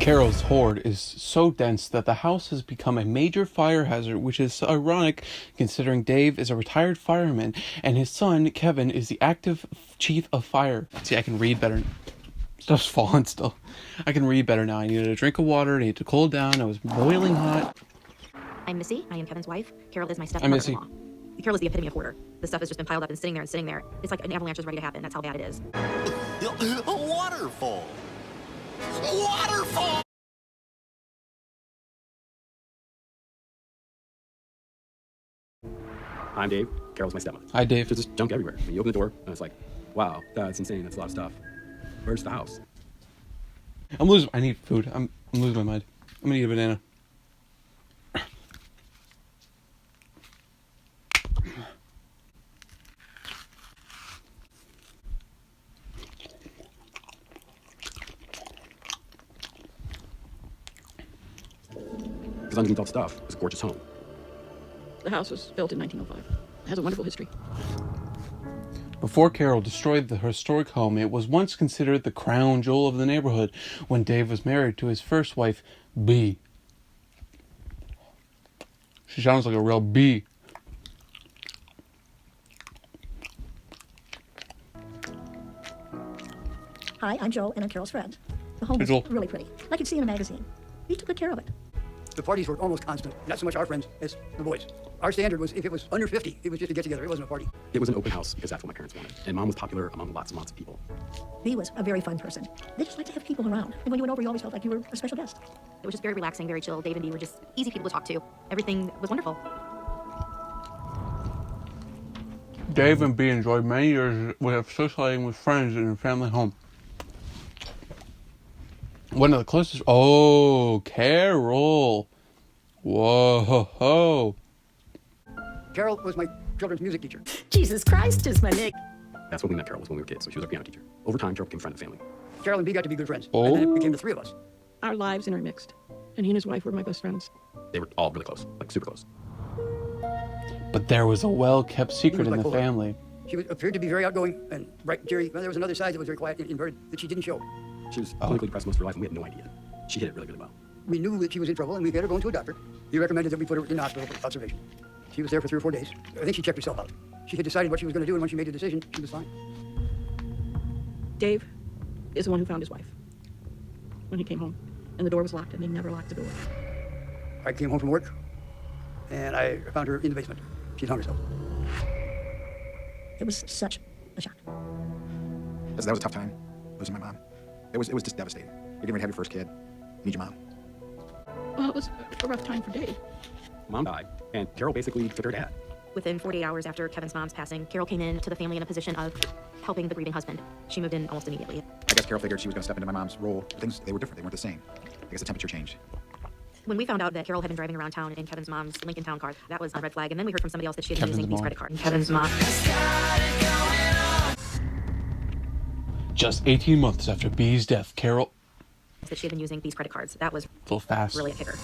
Carol's hoard is so dense that the house has become a major fire hazard, which is ironic considering Dave is a retired fireman and his son, Kevin, is the active chief of fire. See, I can read better. Stuff's falling still. I can read better now. I needed a drink of water. I needed to cool down. I was boiling hot. I'm Missy. I am Kevin's wife. Carol is my I'm Missy. stepmother-in-law. Carol is the epitome of hoarder. The stuff has just been piled up and sitting there and sitting there. It's like an avalanche is ready to happen. That's how bad it is. A waterfall. Waterfall! I'm Dave. Carol's my stepmother. Hi, Dave. There's just junk everywhere. You open the door, and it's like, wow, that's insane. That's a lot of stuff. Where's the house? I'm losing. I need food. I'm losing my mind. I'm gonna eat a banana. Because underneath all the stuff is a gorgeous home. The house was built in 1905. It has a wonderful history. Before Carol destroyed the historic home, it was once considered the crown jewel of the neighborhood when Dave was married to his first wife, Bee. She sounds like a real bee. Hi, I'm Joe, and I'm Carol's friend. The home Hey, is Joel. really pretty, like you'd see in a magazine. We took good care of it. The parties were almost constant. Not so much our friends as the boys. Our standard was if it was under 50, it was just a get-together. It wasn't a party. It was an open house because that's what my parents wanted. And Mom was popular among lots and lots of people. Bee was a very fun person. They just like to have people around. And when you went over, you always felt like you were a special guest. It was just very relaxing, very chill. Dave and Dee were just easy people to talk to. Everything was wonderful. Dave and Bee enjoyed many years of socializing with friends in a family home. One of the closest... Oh, Carol. Whoa. Carol was my children's music teacher. Jesus Christ is my nick. That's when we met Carol, was when we were kids. So she was our piano teacher. Over time, Carol became a friend of the family. Carol and Bee got to be good friends. Oh. And then it became the three of us. Our lives intermixed, and he and his wife were my best friends. They were all really close, like super close. But there was a well-kept secret in the bipolar. family. She appeared to be very outgoing and bright and cheery. Well, there was another side that was very quiet and inverted that she didn't show. She was clinically depressed most of her life, and we had no idea. She hid it really, really well. We knew that she was in trouble, and we had her going to a doctor. He recommended that we put her in the hospital for observation. She was there for 3 or 4 days. I think she checked herself out. She had decided what she was going to do, and when she made the decision, she was fine. Dave is the one who found his wife when he came home, and the door was locked, and they never locked the door. I came home from work, and I found her in the basement. She'd hung herself. It was such a shock. That was a tough time, losing my mom. It was just devastating. You're getting ready to have your first kid. You need your mom. Well, it was a rough time for Dave. Mom died, and Carol basically took her dad. Within 48 hours after Kevin's mom's passing, Carol came in to the family in a position of helping the grieving husband. She moved in almost immediately. I guess Carol figured she was going to step into my mom's role. Things, they were different. They weren't the same. I guess the temperature changed. When we found out that Carol had been driving around town in Kevin's mom's Lincoln Town car, that was a red flag. And then we heard from somebody else that she had been using Bee's credit card. And Kevin's mom. Just 18 months after Bee's death, Carol... That she had been using Bee's credit cards. That was A little fast. really a kicker.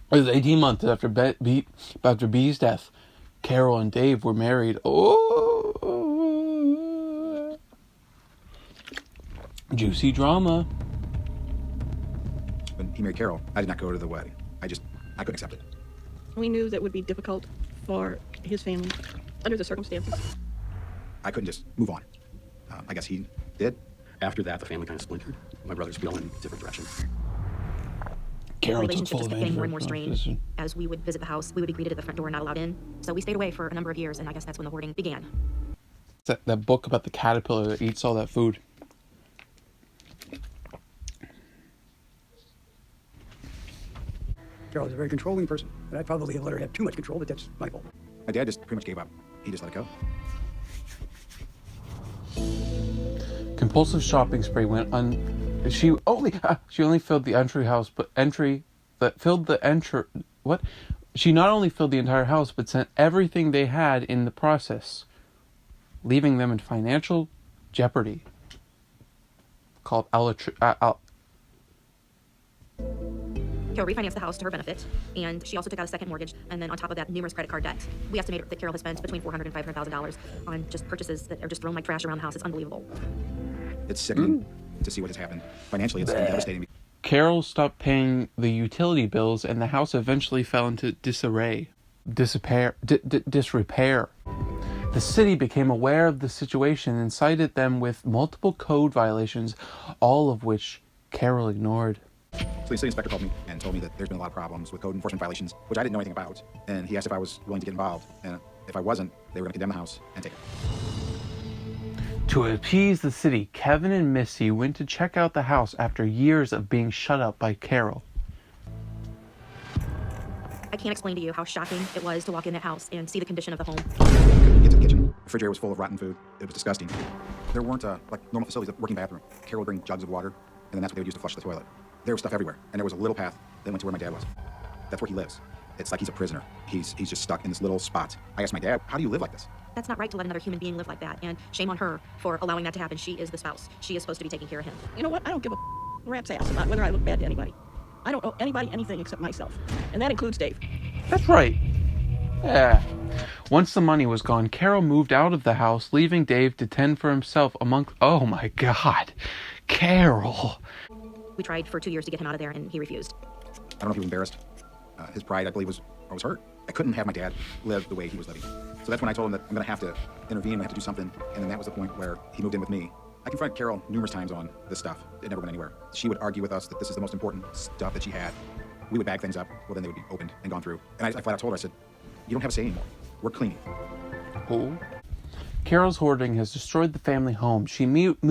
It was 18 months after Bee's death. Carol and Dave were married. Oh, juicy drama. When he married Carol, I did not go to the wedding. I couldn't accept it. We knew that would be difficult for his family under the circumstances. I couldn't just move on. I guess he did. After that, the family kind of splintered. My brothers went in different directions. Carol The took relationship full just kept getting more and more advantage strained. of As we would visit the house, we would be greeted at the front door and not allowed in. So we stayed away for a number of years, and I guess that's when the hoarding began. that book about the caterpillar that eats all that food. Carol was a very controlling person, and I probably have let her have too much control, but that's my fault. My dad just pretty much gave up. He just let it go. Compulsive shopping spree went She only filled the She not only filled the entire house, but sent everything they had in the process, leaving them in financial jeopardy. Called Carol refinanced the house to her benefit, and she also took out a second mortgage, and then on top of that, numerous credit card debt. We estimate that Carol has spent between $400,000 and $500,000 on just purchases that are just thrown like trash around the house. It's unbelievable. It's sickening. to see what has happened. Financially, it's been devastating. Carol stopped paying the utility bills, and the house eventually fell into disrepair. The city became aware of the situation and cited them with multiple code violations, all of which Carol ignored. So the city inspector called me and told me that there's been a lot of problems with code enforcement violations, which I didn't know anything about. And he asked if I was willing to get involved. And if I wasn't, they were going to condemn the house and take it. To appease the city, Kevin and Missy went to check out the house after years of being shut up by Carol. I can't explain to you how shocking it was to walk in that house and see the condition of the home. Couldn't get to the kitchen. The refrigerator was full of rotten food. It was disgusting. There weren't like normal facilities, a working bathroom. Carol would bring jugs of water, and then that's what they would use to flush the toilet. There was stuff everywhere, and there was a little path that went to where my dad was. That's where he lives. It's like he's a prisoner. He's just stuck in this little spot. I asked my dad, how do you live like this? That's not right to let another human being live like that, and shame on her for allowing that to happen. She is the spouse. She is supposed to be taking care of him. You know what? I don't give a rat's ass about whether I look bad to anybody. I don't owe anybody anything except myself, and that includes Dave. That's right. Yeah. Once the money was gone, Carol moved out of the house, leaving Dave to tend for himself among... Oh my God. Carol. We tried for 2 years to get him out of there, and he refused. I don't know if he was embarrassed. His pride, I believe, was hurt. I couldn't have my dad live the way he was living. So that's when I told him that I'm going to have to intervene, I have to do something. And then that was the point where he moved in with me. I confronted Carol numerous times on this stuff. It never went anywhere. She would argue with us that this is the most important stuff that she had. We would bag things up. Well, then they would be opened and gone through. And I flat out told her, I said, you don't have a say anymore. We're cleaning. Oh. Carol's hoarding has destroyed the family home. She moved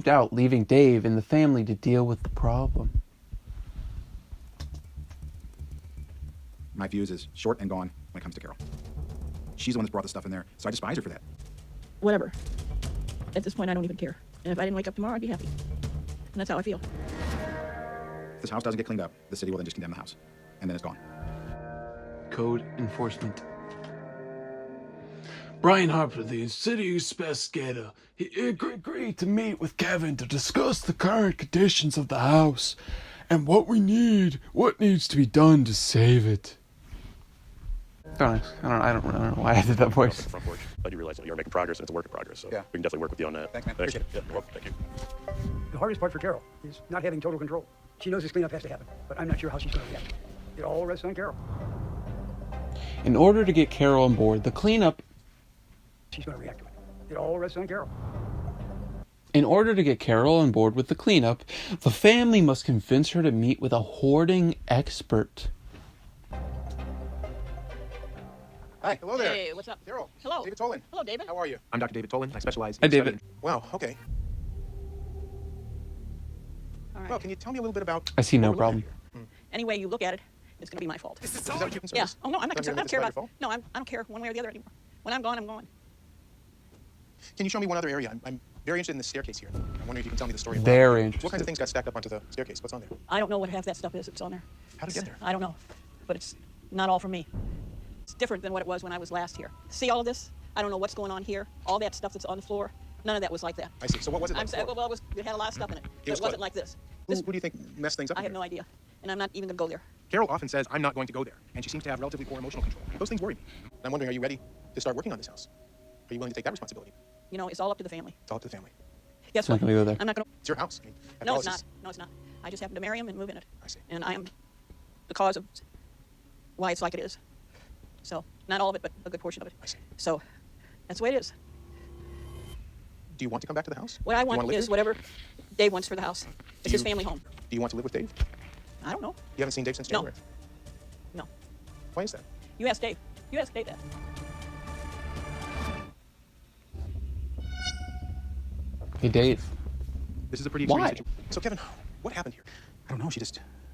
out, leaving Dave and the family to deal with the problem. My fuse is short and gone when it comes to Carol. She's the one that's brought the stuff in there, so I despise her for that. Whatever. At this point, I don't even care. And if I didn't wake up tomorrow, I'd be happy. And that's how I feel. If this house doesn't get cleaned up, the city will then just condemn the house. And then it's gone. Code enforcement. Brian Harper, the city investigator, he agreed to meet with Kevin to discuss the current conditions of the house and what needs to be done to save it. I don't know why I did that voice. Front porch. But you realize that you're making progress and it's a work in progress. So yeah, we can definitely work with you on that. Thanks, man. Thanks. Appreciate it. Yeah, you're welcome. Thank you. The hardest part for Carol is not having total control. She knows this cleanup has to happen, but I'm not sure how she's going to react. It all rests on Carol. In order to get Carol on board, the cleanup... She's going to react to it. It all rests on Carol. In order to get Carol on board with the cleanup, the family must convince her to meet with a hoarding expert. Hi, hello there. Hey, what's up? Carol. Hello. David Tolan. Hello, David. How are you? I'm Dr. David Tolan. I specialize Hi, in David. Wow, okay. All right. Well, can you tell me a little bit about... I see no problem. Any way you look at it, it's going to be my fault. Is that what you're concerned Yeah. with? Oh, no, I'm not concerned. I don't care about... Your fault? No, I don't care one way or the other anymore. When I'm gone, I'm gone. Can you show me one other area? I'm very interested in the staircase here. I'm wondering if you can tell me the story. Very interesting. What kinds of things got stacked up onto the staircase? What's on there? I don't know what half that stuff is that's on there. How did it get there? I don't know. But it's not all from me. It's different than what it was when I was last here. See all of this? I don't know what's going on here. All that stuff that's on the floor, none of that was like that. I see. So what was it? I'm saying, well, it had a lot of stuff in it. But it wasn't like this. Who do you think messed things up? I have no idea. And I'm not even going to go there. Carol often says, I'm not going to go there. And she seems to have relatively poor emotional control. Those things worry me. And I'm wondering, are you ready to start working on this house? Are you willing to take that responsibility? You know, it's all up to the family. It's all up to the family. Guess Not what? gonna go there. I'm not going to... It's your house. I mean, after No, all it's this not. is- No, it's not. I just happened to marry him and move in it. I see. And I am the cause of why it's like it is. So, not all of it, but a good portion of it. I see. So, that's the way it is. Do you want to come back to the house? What I Do you wanna want live is here? whatever Dave wants for the house. It's his you- family home. Do you want to live with Dave? I don't know. You haven't seen Dave since No. January. No. Why is that? You ask Dave. You ask Dave that. Hey, Dave. This is a pretty Why? extreme situation. So, Kevin, what happened here? I don't know.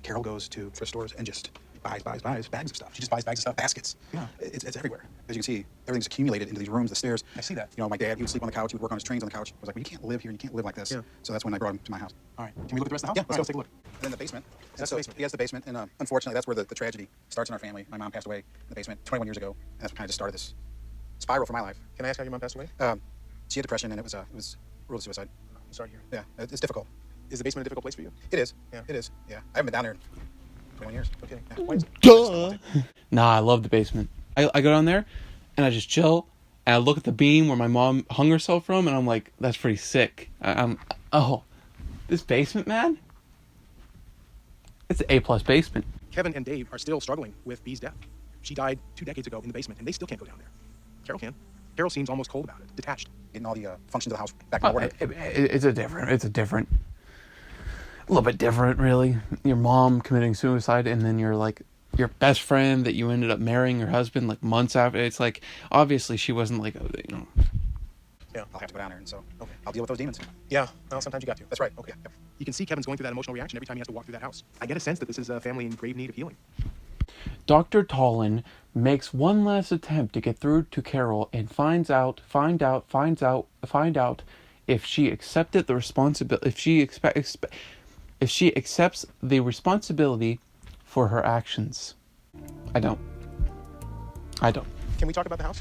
Carol goes to thrift stores and just buys bags of stuff. She just buys bags of stuff, baskets. Yeah. It's everywhere. As you can see, everything's accumulated into these rooms, the stairs. I see that. You know, my dad, he would sleep on the couch. He would work on his trains on the couch. I was like, well, you can't live here. You can't live like this. Yeah. So that's when I brought him to my house. All right. Can we look at the rest of the house? Yeah, let's go take a look. And then the basement. That's the basement. He has the basement. And unfortunately, that's where the tragedy starts in our family. My mom passed away in the basement 21 years ago. And that's what kind of just started this spiral for my life. Can I ask how your mom passed away? She had depression, and it was ruled suicide. I'm sorry to hear. Yeah, it's difficult. Is the basement a difficult place for you? It is. Yeah. It is. Yeah. I haven't been down there in 21 years. Okay. Yeah. Why is it? Duh. Nah, I love the basement. I go down there, and I just chill, And I look at the beam where my mom hung herself from, and I'm like, that's pretty sick. Oh, this basement, man? It's an A+ basement. Kevin and Dave are still struggling with Bee's death. She died 2 decades ago in the basement, and they still can't go down there. Carol can. Carol seems almost cold about it, detached. Getting all the functions of the house back in order. It's a little bit different, really. Your mom committing suicide, and then you're like, your best friend that you ended up marrying your husband like months after. It's like, obviously she wasn't like, Yeah, I'll have to go down there, and so okay, I'll deal with those demons. Yeah, well, sometimes you got to. That's right. Okay. Yep. You can see Kevin's going through that emotional reaction every time he has to walk through that house. I get a sense that this is a family in grave need of healing. Dr. Tolan makes one last attempt to get through to Carol and find out if she accepted the responsibility, if she accepts the responsibility for her actions. I don't. Can we talk about the house?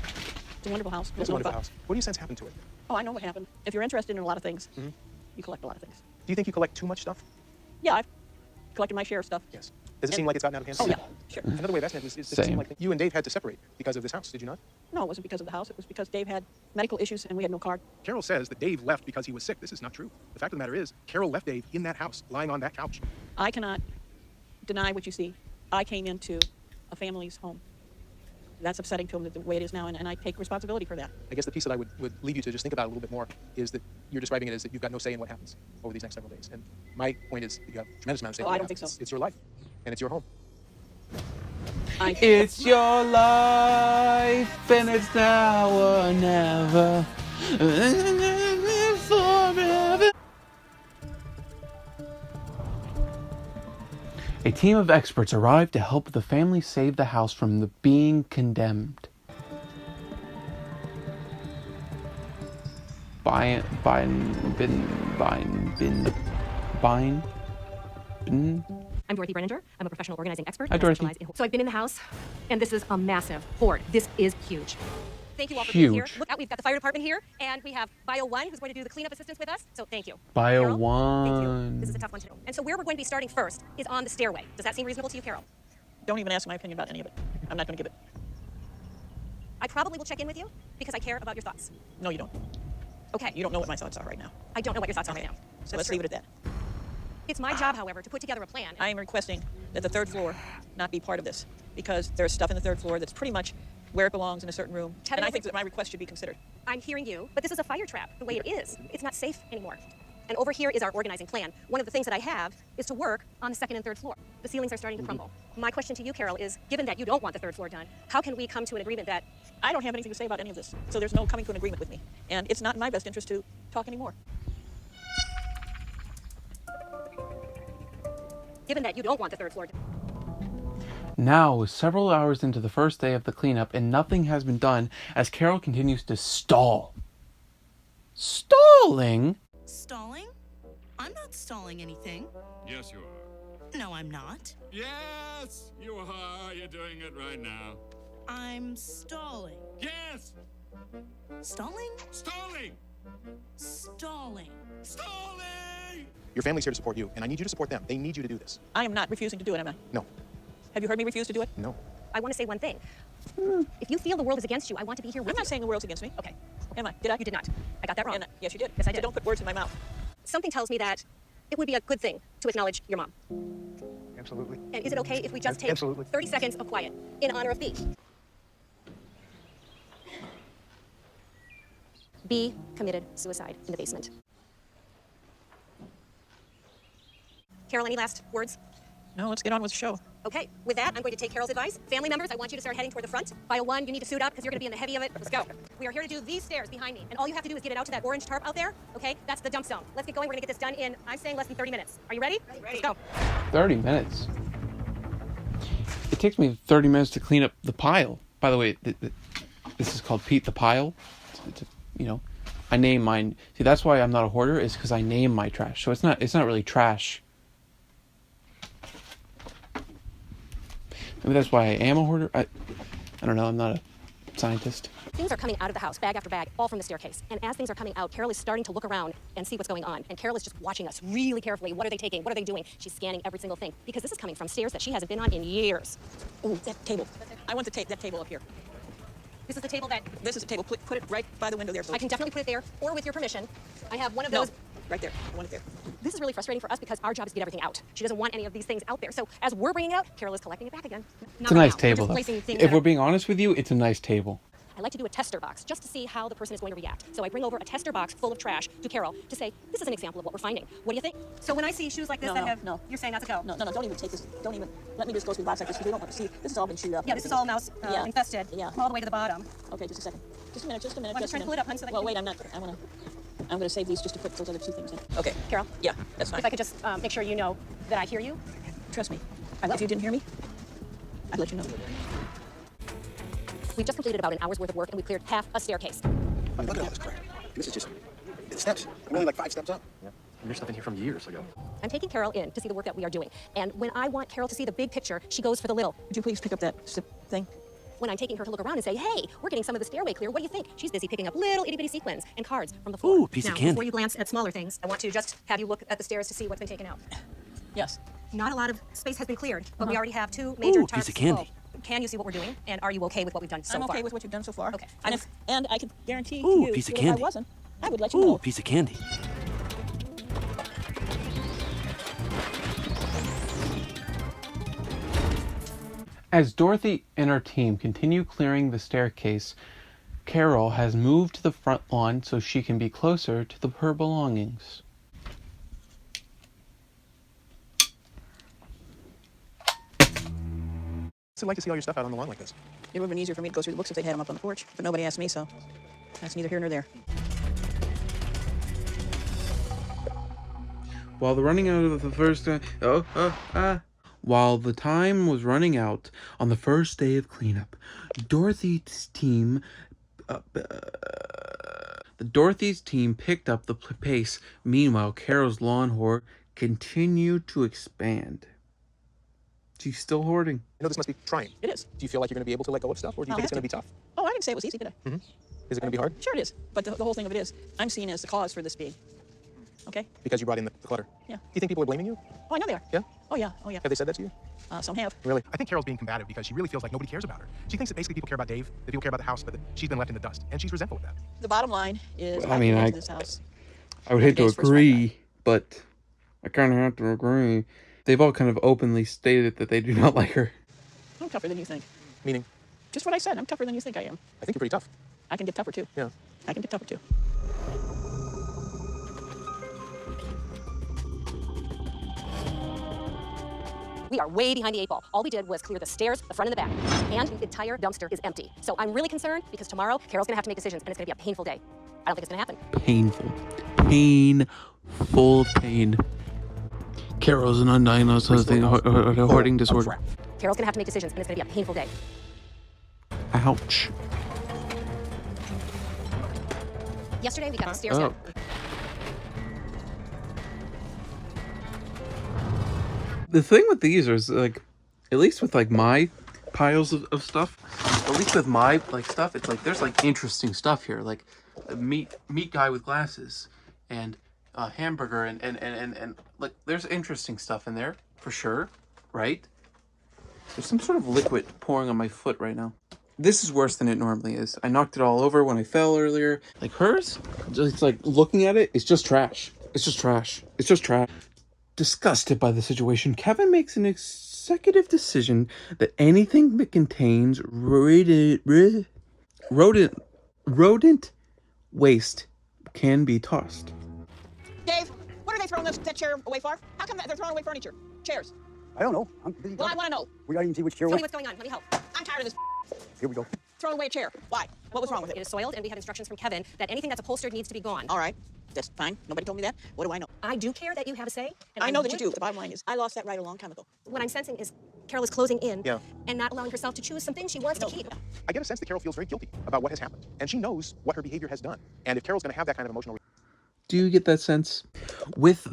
It's a wonderful house. It's a wonderful house. What do you sense happened to it? Oh, I know what happened. If you're interested in a lot of things, you collect a lot of things. Do you think you collect too much stuff? Yeah, I've collected my share of stuff. Yes. Does it seem like it's gotten out of hand? Oh, yeah, sure. Another way of asking it is, does it seem like you and Dave had to separate because of this house, did you not? No, it wasn't because of the house. It was because Dave had medical issues and we had no card. Carol says that Dave left because he was sick. This is not true. The fact of the matter is, Carol left Dave in that house, lying on that couch. I cannot deny what you see. I came into a family's home. That's upsetting to him the way it is now, and I take responsibility for that. I guess the piece that I would leave you to just think about a little bit more is that you're describing it as that you've got no say in what happens over these next several days. And my point is that you have a tremendous amount of say. Oh, I don't think so. It's your life, and it's your home. It's your life, and it's now or never. Forever. A team of experts arrived to help the family save the house from being condemned. I'm Dorothy Brenninger. I'm a professional organizing expert. Hi, Dorothy. So I've been in the house, and this is a massive hoard. This is huge. Thank you all for Huge. being here. Look out, we've got the fire department here, and we have Bio 1, who's going to do the cleanup assistance with us. So thank you. Bio Carol, 1. Thank you. This is a tough one to do. And so where we're going to be starting first is on the stairway. Does that seem reasonable to you, Carol? Don't even ask my opinion about any of it. I'm not going to give it. I probably will check in with you because I care about your thoughts. No, you don't. Okay. You don't know what my thoughts are right now. I don't know what your thoughts are right now. So let's leave it at that. It's my job, however, to put together a plan. I am requesting that the third floor not be part of this because there's stuff in the third floor that's pretty much where it belongs in a certain room. And I think that my request should be considered. I'm hearing you, but this is a fire trap, the way it is. It's not safe anymore. And over here is our organizing plan. One of the things that I have is to work on the second and third floor. The ceilings are starting to crumble. My question to you, Carol, is given that you don't want the third floor done, how can we come to an agreement that I don't have anything to say about any of this, so there's no coming to an agreement with me. And it's not in my best interest to talk anymore. given that you don't want the third floor done? Now, several hours into the first day of the cleanup, and nothing has been done as Carol continues to stall. Stalling? Stalling? I'm not stalling anything. Yes, you are. No, I'm not. Yes, you are. You're doing it right now. I'm stalling. Yes! Stalling? Stalling! Stalling. Stalling! Your family's here to support you, and I need you to support them. They need you to do this. I am not refusing to do it, am I? No. Have you heard me refuse to do it? No. I want to say one thing. If you feel the world is against you, I want to be here with you. I'm not saying the world's against me. Okay. Am I? Did I? You did not. I got that wrong. Yes, you did. Yes, I did. So don't put words in my mouth. Something tells me that it would be a good thing to acknowledge your mom. Absolutely. And is it okay if we just take Absolutely. 30 seconds of quiet in honor of B? B committed suicide in the basement. Carol, any last words? No, let's get on with the show. Okay, with that, I'm going to take Carol's advice. Family members, I want you to start heading toward the front. File 1, you need to suit up because you're going to be in the heavy of it. Let's go. We are here to do these stairs behind me, and all you have to do is get it out to that orange tarp out there, okay? That's the dump zone. Let's get going. We're going to get this done in, I'm saying, less than 30 minutes. Are you ready? Let's go. 30 minutes? It takes me 30 minutes to clean up the pile. By the way, this is called Pete the Pile. I name mine. See, that's why I'm not a hoarder, is because I name my trash. So it's not really trash. Maybe that's why I am a hoarder. I don't know. I'm not a scientist. Things are coming out of the house, bag after bag, all from the staircase. And as things are coming out, Carol is starting to look around and see what's going on. And Carol is just watching us really carefully. What are they taking? What are they doing? She's scanning every single thing. Because this is coming from stairs that she hasn't been on in years. Ooh, that table. I want that table up here. This is the table that... This is a table. Put it right by the window there. So I can definitely put it there, or with your permission. I have one of no, those... right there. I want it there. This is really frustrating for us because our job is to get everything out. She doesn't want any of these things out there. So as we're bringing it out, Carol is collecting it back again. It's a nice table, though. If we're being honest with you, it's a nice table. I like to do a tester box just to see how the person is going to react. So I bring over a tester box full of trash to Carol to say, this is an example of what we're finding. What do you think? So when I see shoes like this No. you're saying not to go? No, don't even take this. Don't even, let me just go through the box like this because we don't want to see. This has all been chewed up. Yeah, this is all mouse infested. Yeah. All the way to the bottom. Okay, just a second. Just a minute. I'm just trying to pull it up, hun, so that well, wait, I'm not. I'm gonna save these just to put those other two things in. Okay. Carol? Yeah, that's fine. If I could just make sure you know that I hear you. Trust me. If you didn't hear me, I'd let you know. We just completed about an hour's worth of work and we cleared half a staircase. I mean, look at all this crap. This is just steps. We're only like 5 steps up. Yeah. And there's stuff in here from years ago. I'm taking Carol in to see the work that we are doing. And when I want Carol to see the big picture, she goes for the little. Would you please pick up that thing? When I'm taking her to look around and say, hey, we're getting some of the stairway clear. What do you think? She's busy picking up little itty-bitty sequins and cards from the floor. Ooh, piece of candy. Before you glance at smaller things, I want to just have you look at the stairs to see what's been taken out. Yes. Not a lot of space has been cleared, but we already have 2 major tarps. Piece of candy. Full. Can you see what we're doing? And are you okay with what we've done so far? I'm okay with what you've done so far. Okay. And I can guarantee to Ooh, you piece of that candy. if I wasn't, I would let you know. Ooh, piece of candy. As Dorothy and her team continue clearing the staircase, Carol has moved to the front lawn so she can be closer to her belongings. What's it like to see all your stuff out on the lawn like this? It would have been easier for me to go through the books if they'd had them up on the porch, but nobody asked me, so that's neither here nor there. While the running out of the first While the time was running out on the first day of cleanup, Dorothy's team picked up the pace. Meanwhile, Carol's lawn hoard continued to expand. She's still hoarding. I know this must be trying. It is. Do you feel like you're going to be able to let go of stuff, or do you think it's going to be tough? Oh, I didn't say it was easy, did I? Mm-hmm. Is it going to be hard? Sure it is. But the whole thing of it is, I'm seen as the cause for this being. Okay? Because you brought in the clutter? Yeah. Do you think people are blaming you? Oh, I know they are. Yeah? Oh, yeah. Oh, yeah. Have they said that to you? Some have. Really? I think Carol's being combative because she really feels like nobody cares about her. She thinks that basically people care about Dave, that people care about the house, but that she's been left in the dust. And she's resentful of that. The bottom line is, I mean, I this house. I would hate to agree, but I kind of have to agree. They've all kind of openly stated that they do not like her. I'm tougher than you think. Meaning? Just what I said. I'm tougher than you think I am. I think you're pretty tough. I can get tougher, too. Yeah. I can get tougher, too. We are way behind the 8 ball. All we did was clear the stairs, the front and the back, and the entire dumpster is empty. So I'm really concerned because tomorrow Carol's gonna have to make decisions and it's gonna be a painful day. I don't think it's gonna happen. Painful. Pain. Carol's an undiagnosed hoarding disorder. Carol's gonna have to make decisions and it's gonna be a painful day. Ouch. Yesterday we got the stairs down. The thing with these is, like, at least with, like, my piles of stuff, at least with my, like, stuff, it's like, there's, like, interesting stuff here. Like, a meat guy with glasses, and a hamburger, and like, there's interesting stuff in there, for sure, right? There's some sort of liquid pouring on my foot right now. This is worse than it normally is. I knocked it all over when I fell earlier. Like, hers, it's like, looking at it, it's just trash. It's just trash. Disgusted by the situation, Kevin makes an executive decision that anything that contains rodent waste can be tossed. Dave, what are they throwing that chair away for? How come they're throwing away furniture? Chairs. I don't know. I'm busy. Well, I want to know. We gotta even see which chair. Tell me what's going on. Let me help. I'm tired of this. Here we go. Throwing away a chair. Why? What was wrong with it? It is soiled, and we have instructions from Kevin that anything that's upholstered needs to be gone. All right. That's fine. Nobody told me that. What do I know? I do care that you have a say. And I know that you do. The bottom line is, I lost that right a long time ago. What I'm sensing is Carol is closing in Yeah. and not allowing herself to choose some things she wants to keep. I get a sense that Carol feels very guilty about what has happened. And she knows what her behavior has done. And if Carol's going to have that kind of emotional... Do you get that sense? With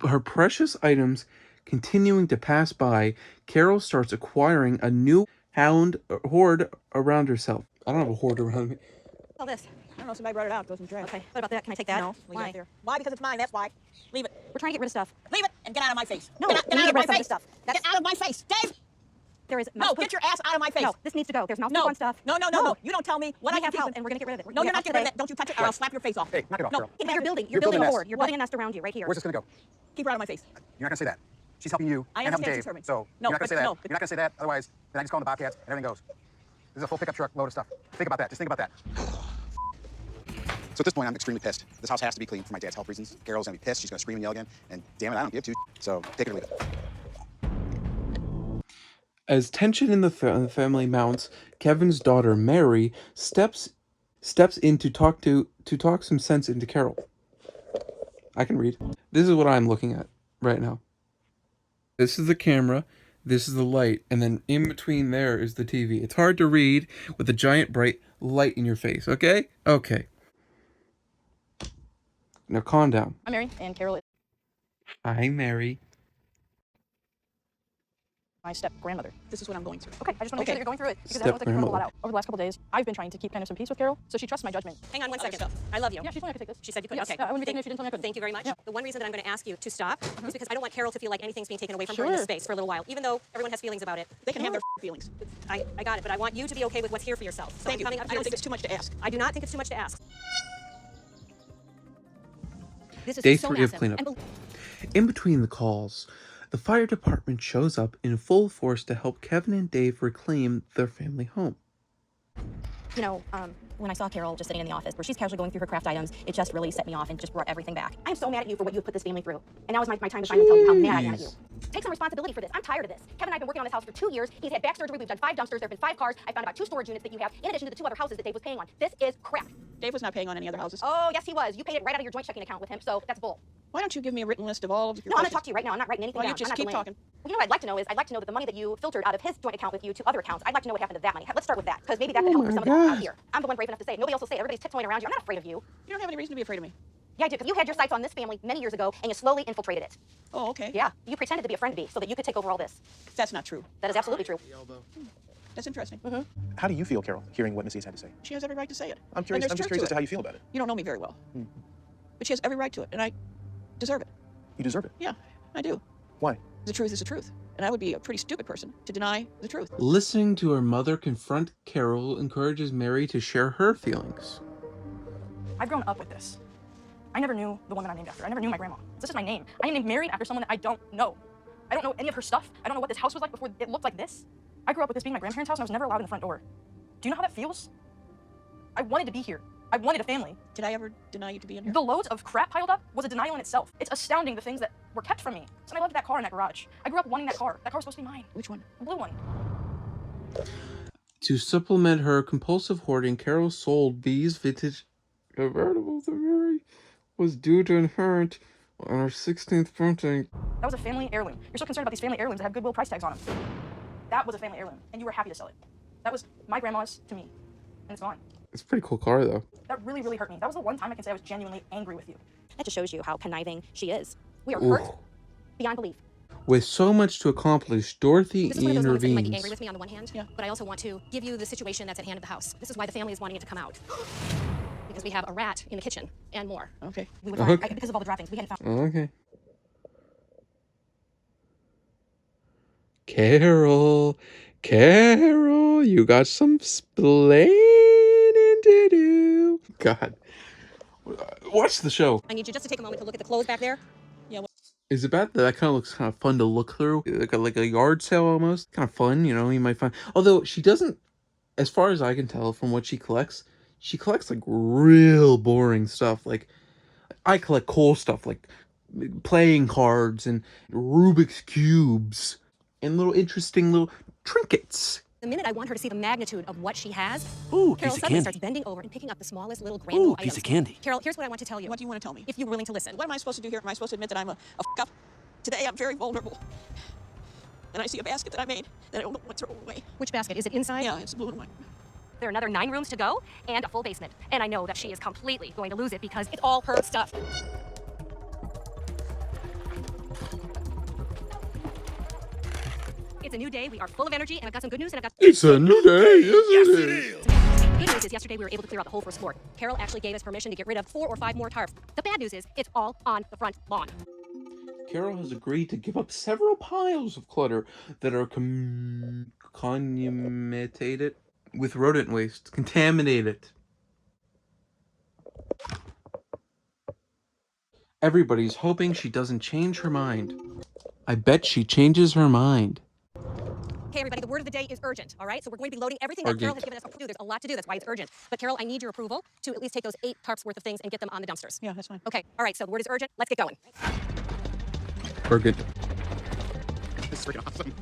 her precious items continuing to pass by, Carol starts acquiring a new hoard around herself. I don't have a hoard around me. All this. I don't know, somebody brought it out. It goes in the trash. Okay, what about that? Can I take that? No, leave Why? it there. Why? Because it's mine, that's why. Leave it. We're trying to get rid of stuff. Leave it and get out of my face. No, get out we need to of get rid my of some of face. the stuff. Get out of my face. Dave! There is No, get your ass out of my face. No, this needs to go. There's mouse No. poop on stuff. No. You don't tell me what I have to do. And we're gonna get rid of it. No, you're not getting rid of that. Don't you touch it or I'll slap your face off. Hey, knock it off, No. Carol. You're building. You're You're building building a a hoard. You're nest. building a nest around you right here. Where's this gonna go? Keep her out of my face. You're not gonna say that. She's helping you I and helping understand Dave. she's helping. So No, you're not gonna but say that. no. You're not gonna say that. Otherwise, then I just call in the Bobcats and everything goes. This is a full pickup truck load of stuff. Think about that. Just think about that. So at this point, I'm extremely pissed. This house has to be clean for my dad's health reasons. Carol's gonna be pissed. She's gonna scream and yell again. And damn it, I don't give two. So take it or leave it. As tension in the family mounts, Kevin's daughter Mary steps in to talk some sense into Carol. I can read. This is what I'm looking at right now. This is the camera, this is the light, and then in between there is the TV. It's hard to read with a giant bright light in your face, okay? Okay. Now calm down. I'm Mary, and Carol is Hi, Mary. my step-grandmother. This is what I'm going through. Okay, I just want to make sure that you're going through it, because I don't think you put a lot out. Over the last couple days, I've been trying to keep kind of some peace with Carol, so she trusts my judgment. Hang on one Other second. stuff. I love you. Yeah, she's fine, I could take this. She said you could? Yes, Okay. I wouldn't be taking it if she didn't tell me I couldn't. Thank you very much. Yeah. The one reason that I'm going to ask you to stop is because I don't want Carol to feel like anything's being taken away from her in Sure. this space for a little while, even though everyone has feelings about it. They can have their feelings. I got it, but I want you to be okay with what's here for yourself. So Thank I'm you. coming I up don't here think it's too much to ask. I do not think it's too much to ask. This is Day so 3 of massive. cleanup. And In between the calls, the fire department shows up in full force to help Kevin and Dave reclaim their family home. you know, when I saw Carol just sitting in the office where she's casually going through her craft items, it just really set me off and just brought everything back. I'm so mad at you for what you've put this family through. And now is my time to finally tell you how mad I am at you. Take some responsibility for this. I'm tired of this. Kevin and I have been working on this house for 2 years. He's had back surgery. We've done 5 dumpsters. There have been 5 cars. I found about 2 storage units that you have, in addition to the 2 other houses that Dave was paying on. This is crap. Dave was not paying on any other houses. Oh, yes, he was. You paid it right out of your joint checking account with him, so that's bull. Why don't you give me a written list of all of your No, I'm going to talk to you right now. I'm not writing anything Well, down. you just I'm not keep delaying. talking. Well, you know what I'd like to know is, I'd like to know that the money that you filtered out of his joint account with you to other accounts, I'd like to know what happened to that money. Let's start with that, because maybe that could help for some of the out here. I'm the one brave enough to say it. Nobody else will say it. Everybody's tiptoeing around you. I'm not afraid of you. You don't have any reason to be afraid of me. Yeah, I do, because you had your sights on this family many years ago, and you slowly infiltrated it. Oh, okay. Yeah, you pretended to be a friend to me so that you could take over all this. That's not true. That is absolutely true. That's interesting. Mm-hmm. How do you feel, Carol, hearing what Missy's had to say? She has every right to say it. I'm curious. And I'm there's just truth curious as to to how you feel about it. You don't know me very well. But she has every right to it, and I deserve it. You deserve it. Yeah, I do. Why? The truth is the truth. And I would be a pretty stupid person to deny the truth. Listening to her mother confront Carol encourages Mary to share her feelings. I've grown up with this. I never knew the woman I'm named after. I never knew my grandma. This is my name. I am named married after someone that I don't know. I don't know any of her stuff. I don't know what this house was like before it looked like this. I grew up with this being my grandparents' house, and I was never allowed in the front door. Do you know how that feels? I wanted to be here. I wanted a family. Did I ever deny you to be in here? The loads of crap piled up was a denial in itself. It's astounding the things that were kept from me. So I loved that car in that garage. I grew up wanting that car. That car was supposed to be mine. Which one? The blue one. To supplement her compulsive hoarding, Carol sold these vintage convertibles that Mary was due to inherit on her 16th birthday. That was a family heirloom. You're so concerned about these family heirlooms that have goodwill price tags on them. That was a family heirloom, and you were happy to sell it. That was my grandma's to me, and it's gone. It's a pretty cool car, though. That really, really hurt me. That was the one time I can say I was genuinely angry with you. That just shows you how conniving she is. We are Ooh. hurt beyond belief. With so much to accomplish, Dorothy This is one of those moments that you might be intervenes. angry with me on the one hand, but I also want to give you the situation that's at hand of the house. This is why the family is wanting it to come out. Because we have a rat in the kitchen and more. Okay. We would Okay. because of all the droppings. We hadn't found. Okay. Carol, you got some splaining to do. God. Watch the show. I need you just to take a moment to look at the clothes back there. Yeah. Is it bad? That kind of looks kind of fun to look through. Like a yard sale almost. Kind of fun, you know, you might find. Although she doesn't, as far as I can tell from what she collects like real boring stuff. Like, I collect cool stuff like playing cards and Rubik's Cubes and little interesting little trinkets. The minute I want her to see the magnitude of what she has, Ooh, Carol piece of suddenly candy. starts bending over and picking up the smallest little granular items. Piece of candy. Carol, here's what I want to tell you. What do you want to tell me? If you're willing to listen. What am I supposed to do here? Am I supposed to admit that I'm a f*** up? Today I'm very vulnerable. And I see a basket that I made that I don't want to throw away. Which basket? Is it inside? Yeah, it's blue and white. There are another 9 rooms to go and a full basement. And I know that she is completely going to lose it because it's all her stuff. It's a new day. We are full of energy, and I've got some good news, and I've got... It's a new day. Yes, it is. The good news is yesterday we were able to clear out the whole first floor. Carol actually gave us permission to get rid of 4 or 5 more tarps. The bad news is it's all on the front lawn. Carol has agreed to give up several piles of clutter that are contaminated with rodent waste. Contaminated. Everybody's hoping she doesn't change her mind. I bet she changes her mind. Okay, everybody, the word of the day is urgent, all right? So we're going to be loading everything that Carol has given us to do. There's a lot to do. That's why it's urgent. But Carol, I need your approval to at least take those 8 tarps worth of things and get them on the dumpsters. Yeah, that's fine. Okay, all right, so the word is urgent. Let's get going. Urgent. This is freaking awesome.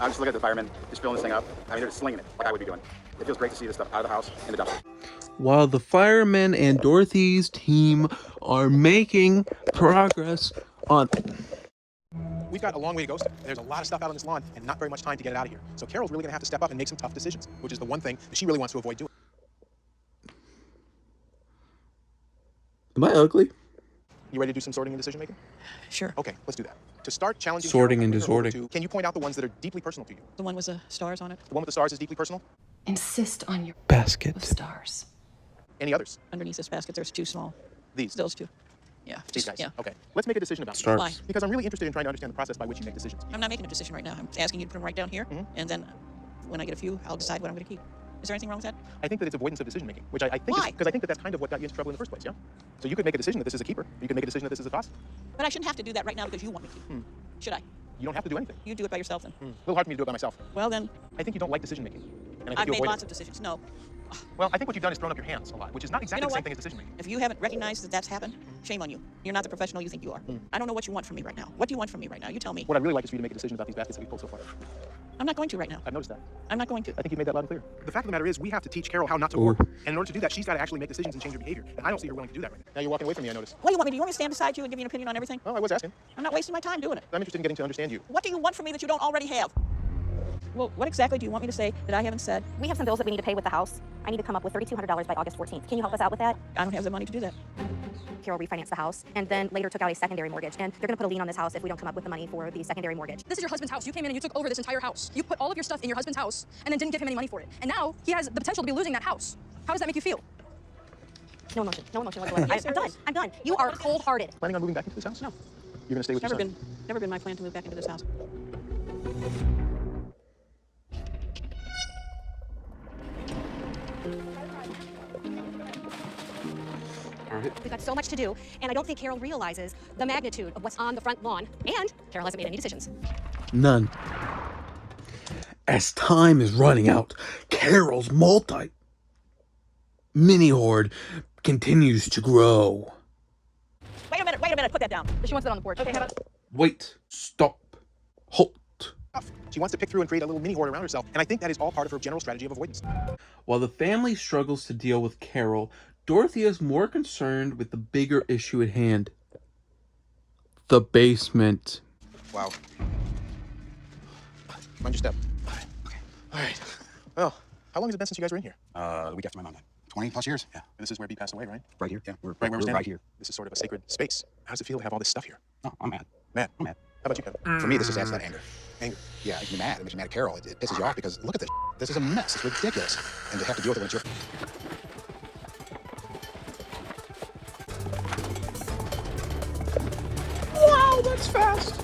I'm just looking at the firemen, just filling this thing up. I mean, they're just slinging it like I would be doing. It feels great to see this stuff out of the house in the dumpster. While the firemen and Dorothy's team are making progress on... We've got a long way to go still. There's a lot of stuff out on this lawn and not very much time to get it out of here. So Carol's really gonna have to step up and make some tough decisions, which is the one thing that she really wants to avoid doing. Am I ugly? You ready to do some sorting and decision making? Sure. Okay, let's do that. To start challenging Sorting Carol, and I'm gonna go over disorting. to- Can you point out the ones that are deeply personal to you? The one with the stars on it. The one with the stars is deeply personal? Insist on your basket of stars. Any others? Underneath this basket, there's 2 small. These? Those 2. Yeah. These guys? Yeah. Okay. Let's make a decision about Stars. them. Why? Because I'm really interested in trying to understand the process by which you make decisions. I'm not making a decision right now. I'm asking you to put them right down here, and then when I get a few, I'll decide what I'm going to keep. Is there anything wrong with that? I think that it's avoidance of decision making, which I think Why? is because I think that that's kind of what got you into trouble in the first place, yeah? So you could make a decision that this is a keeper. You could make a decision that this is a toss. But I shouldn't have to do that right now because you want me to. Should I? You don't have to do anything. You do it by yourself then. A little hard for me to do it by myself. Well then, I think you don't like decision making. And I think I've you made avoid lots it. of decisions. No. Well, I think what you've done is thrown up your hands a lot, which is not exactly You know the same what? thing as decision making. If you haven't recognized that that's happened, shame on you. You're not the professional you think you are. I don't know what you want from me right now. What do you want from me right now? You tell me. What I'd really like is for you to make a decision about these baskets that we've pulled so far. I'm not going to right now. I've noticed that. I'm not going to. I think you've made that loud and clear. The fact of the matter is, we have to teach Carol how not to hoard. And in order to do that, she's got to actually make decisions and change her behavior. And I don't see her willing to do that right now. Now you're walking away from me, I notice. What do you want me to do? You want me to stand beside you and give you an opinion on everything? Well, I was asking. I'm not wasting my time doing it. I'm interested in getting to understand you. What do you want from me that you don't already have? Well, what exactly do you want me to say that I haven't said? We have some bills that we need to pay with the house. I need to come up with $3,200 by August 14th. Can you help us out with that? I don't have the money to do that. Carol refinanced the house and then later took out a secondary mortgage, and they're going to put a lien on this house if we don't come up with the money for the secondary mortgage. This is your husband's house. You came in and you took over this entire house. You put all of your stuff in your husband's house and then didn't give him any money for it. And now he has the potential to be losing that house. How does that make you feel? No emotion. No emotion whatsoever. Yes, I'm there done. is. I'm done. You are cold-hearted. Planning on moving back into this house? No. You're going to stay with your son? Never been my plan to move back into this house. We've got so much to do, and I don't think Carol realizes the magnitude of what's on the front lawn, and Carol hasn't made any decisions. None. As time is running out, Carol's mini hoard continues to grow. Wait a minute, put that down. She wants it on the porch. Okay, how about... Wait, stop, halt. She wants to pick through and create a little mini hoard around herself, and I think that is all part of her general strategy of avoidance. While the family struggles to deal with Carol, Dorothy is more concerned with the bigger issue at hand. The basement. Wow. Mind your step. Okay. All right. Well, how long has it been since you guys were in here? The week after my mom died. 20+ years. Yeah. This is where B passed away, right? Right here. Yeah. We're Right where we're standing. right here. This is sort of a sacred space. How does it feel to have all this stuff here? No, I'm mad. Mad. I'm mad. How about you, Kevin? For me, this just adds to that anger. Anger. Yeah, you're mad. It makes you mad at Carol. It pisses you off because look at this. This is a mess. It's ridiculous. And to have to deal with it when it's your... Wow, that's fast.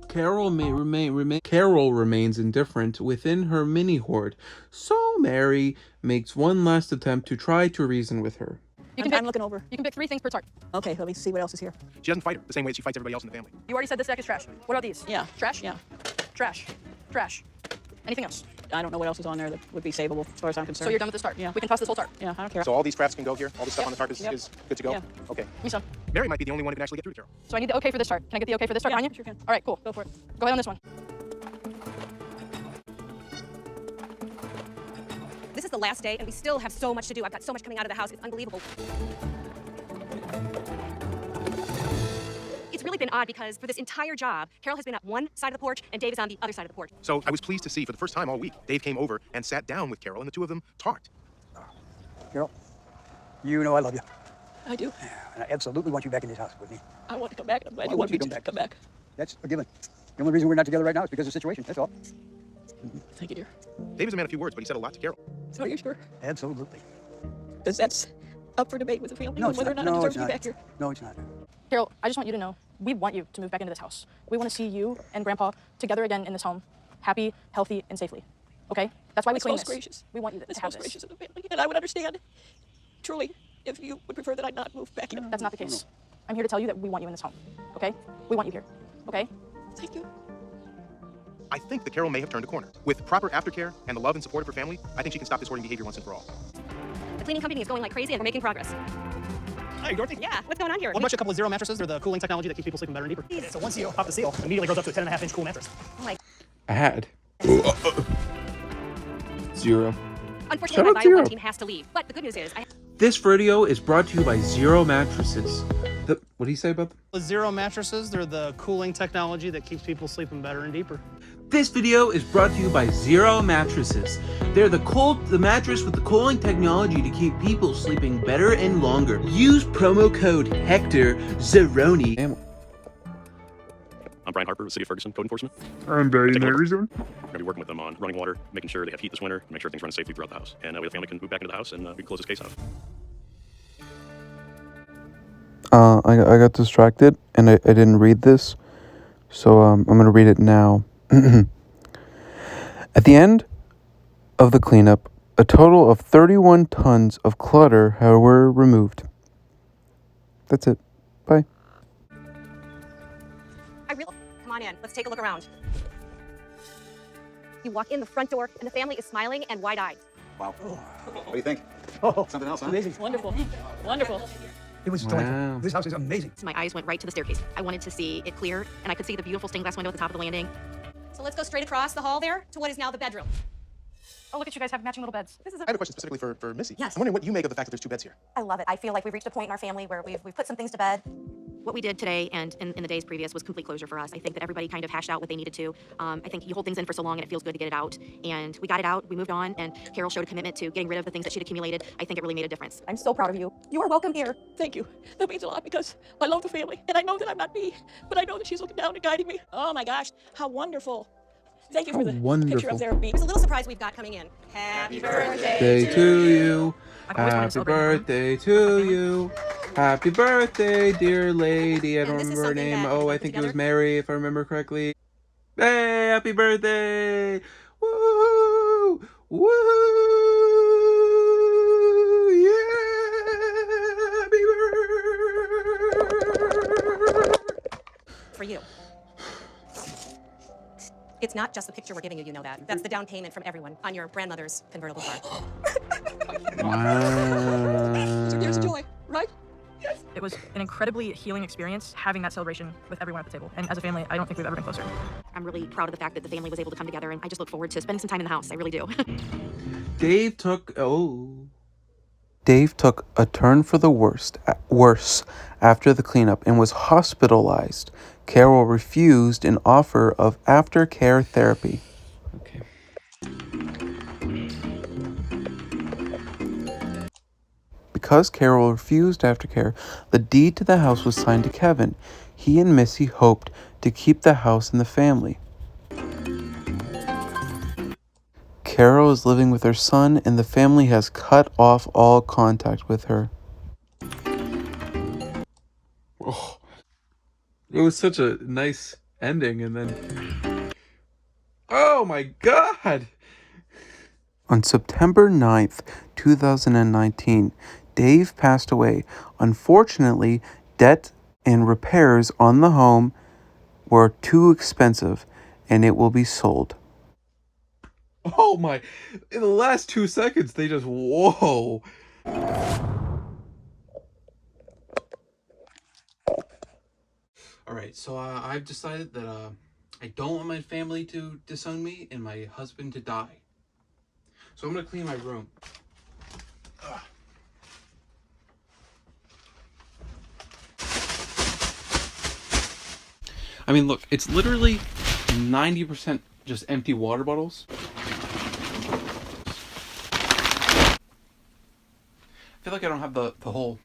Carol remains indifferent within her mini hoard, so Mary makes one last attempt to try to reason with her. I'm looking over. You can pick 3 things per tarp. Okay, let me see what else is here. She doesn't fight her the same way that she fights everybody else in the family. You already said this deck is trash. What are these? Yeah. Trash? Yeah. Trash. Trash. Anything else? I don't know what else is on there that would be savable as far as I'm concerned. So you're done with this tarp? Yeah. We can toss this whole tarp. Yeah, I don't care. So all these crafts can go here? All this stuff Yep. on the tarp is good to go? Yeah. Okay. Me some. Mary might be the only one who can actually get through to Carol. So I need the okay for this tarp. Can I get the okay for this tarp Yeah, on you? sure can. All right, cool. Go for it. Go ahead on this one. This is the last day, and we still have so much to do. I've got so much coming out of the house. It's unbelievable. It's really been odd because for this entire job, Carol has been at one side of the porch, and Dave is on the other side of the porch. So I was pleased to see for the first time all week, Dave came over and sat down with Carol, and the two of them talked. Carol, you know I love you. I do. And I absolutely want you back in this house with me. I want to come back. I'm glad I you want want me you to to come back. That's a given. The only reason we're not together right now is because of the situation. That's all. Thank you, dear. Dave is a man of few words, but he said a lot to Carol. Are you sure? Absolutely. Because that's up for debate with the family No, on it's whether not. or not No, I it's deserve to be not. back here. No, it's not. Carol, I just want you to know, we want you to move back into this house. We want to see you and Grandpa together again in this home, happy, healthy, and safely. Okay? That's why we That's clean most this. gracious. We want you to That's have most this. gracious of the family, and I would understand, truly, if you would prefer that I not move back here. That's not the case. I'm here to tell you that we want you in this home. Okay? We want you here. Okay? Thank you. I think that Carol may have turned a corner. With proper aftercare and the love and support of her family, I think she can stop this hoarding behavior once and for all. The cleaning company is going like crazy and we're making progress. Hi, Dorothy. Yeah, what's going on here? What about you a couple of Zero mattresses? They're the cooling technology that keeps people sleeping better and deeper. So once you pop the seal, it immediately grows up to a 10.5-inch cool mattress. Oh my. I had. Zero. Unfortunately, Shout my out bio Zero. one team has to leave. But the good news is, This video is brought to you by Zero Mattresses. What do you say about them? The Zero mattresses, they're the cooling technology that keeps people sleeping better and deeper. This video is brought to you by Zero Mattresses. They're the mattress with the cooling technology to keep people sleeping better and longer. Use promo code Hector Zeroni. I'm Brian Harper with City of Ferguson Code Enforcement. I'm Barry in We're Arizona. going to be working with them on running water, making sure they have heat this winter, and make sure things run safely throughout the house. And that way the family can move back into the house and we can close this case out. I got distracted and I didn't read this, so I'm going to read it now. At the end of the cleanup, a total of 31 tons of clutter were removed. That's it. Bye. come on in. Let's take a look around. You walk in the front door and the family is smiling and wide-eyed. Wow. What do you think? Oh, Something else, huh? amazing. Wonderful. Wonderful. It was delightful. This house is amazing. So my eyes went right to the staircase. I wanted to see it clear, and I could see the beautiful stained glass window at the top of the landing. So let's go straight across the hall there to what is now the bedroom. Oh, look at you guys have matching little beds. I have a question specifically for Missy. Yes. I'm wondering what you make of the fact that there's two beds here. I love it. I feel like we've reached a point in our family where we've put some things to bed. What we did today and in the days previous was complete closure for us. I think that everybody kind of hashed out what they needed to. I think you hold things in for so long and it feels good to get it out. And we got it out, we moved on, and Carol showed a commitment to getting rid of the things that she'd accumulated. I think it really made a difference. I'm so proud of you. You are welcome here. Thank you. That means a lot because I love the family and I know that I'm not me, but I know that she's looking down and guiding me. Oh my gosh, how wonderful. Thank you for the picture up there of me. There's a little surprise we've got coming in. Happy birthday Birthday to you. I've always wanted to Happy celebrate my birthday to you. Happy birthday, dear lady. I don't And this is remember her something name. that Oh, we I put think it was together. Mary, if I remember correctly. Hey, happy birthday. Woo! Woo! Yeah! Happy birthday. for you. It's not just the picture we're giving you, you know that. That's the down payment from everyone on your grandmother's convertible car. Wow. So here's a joy, right? It was an incredibly healing experience having that celebration with everyone at the table. And as a family, I don't think we've ever been closer. I'm really proud of the fact that the family was able to come together, and I just look forward to spending some time in the house. I really do. Dave took a turn for the worse after the cleanup and was hospitalized. Carol refused an offer of aftercare therapy. Okay. Because Carol refused aftercare, the deed to the house was signed to Kevin. He and Missy hoped to keep the house and the family. Carol is living with her son, and the family has cut off all contact with her. Oh, it was such a nice ending, and then... Oh my God! On September 9th, 2019, Dave passed away. Unfortunately, debt and repairs on the home were too expensive, and it will be sold. Oh my, in the last 2 seconds, they just, whoa. Alright, so I've decided that I don't want my family to disown me and my husband to die. So I'm gonna clean my room. Ugh. I mean, look, it's literally 90% just empty water bottles. I feel like I don't have the whole...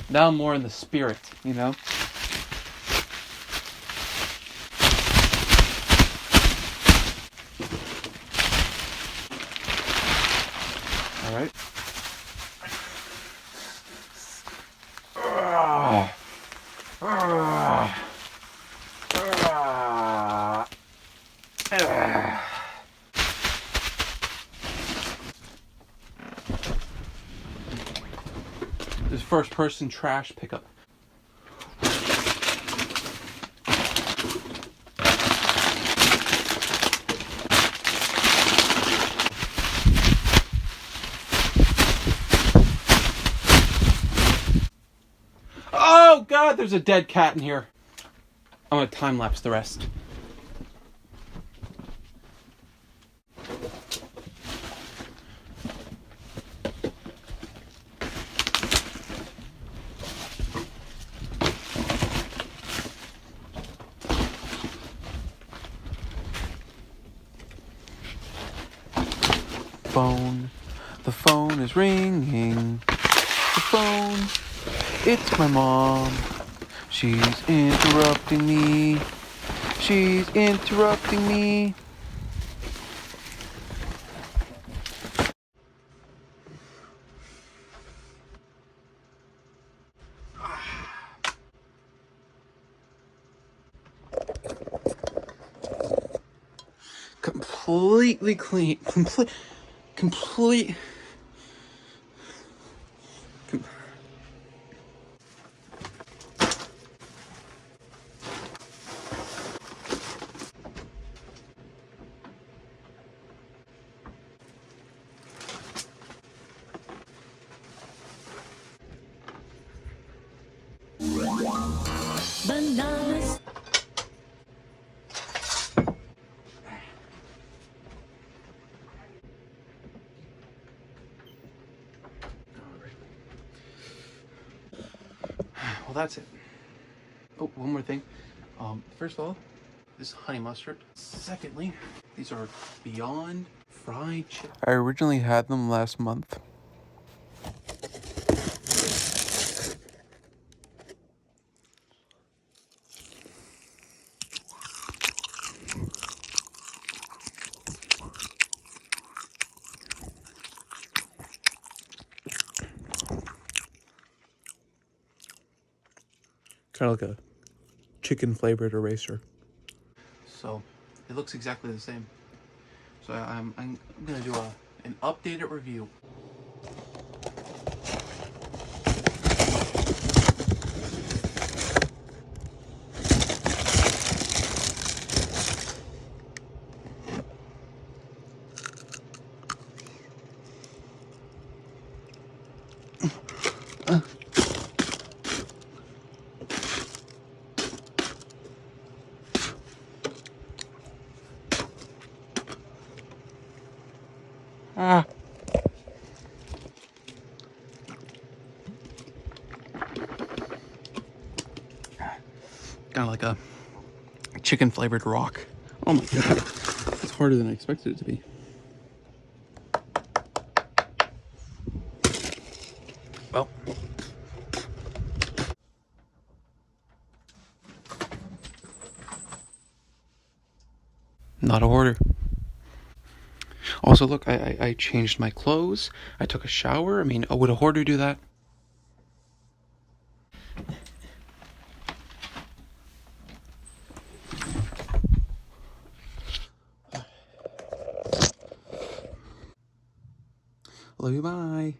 Now I'm more in the spirit, you know? All right. This first person trash pickup. Oh God, there's a dead cat in here. I'm gonna time lapse the rest. Phone. The phone is ringing. The phone. It's my mom. She's interrupting me. She's interrupting me. Completely clean. Complete. Bananas. Well, that's it. Oh, one more thing. First of all, this is honey mustard. Secondly, these are Beyond Fried Chicken. I originally had them last month. Kind of like a chicken flavored eraser. So it looks exactly the same. So I'm gonna do an updated review. Ah. Kind of like a chicken flavored rock. Oh my God. It's harder than I expected it to be. Well. Not a hoarder. Also, look, I changed my clothes. I took a shower. I mean, would a hoarder do that? Love you, bye.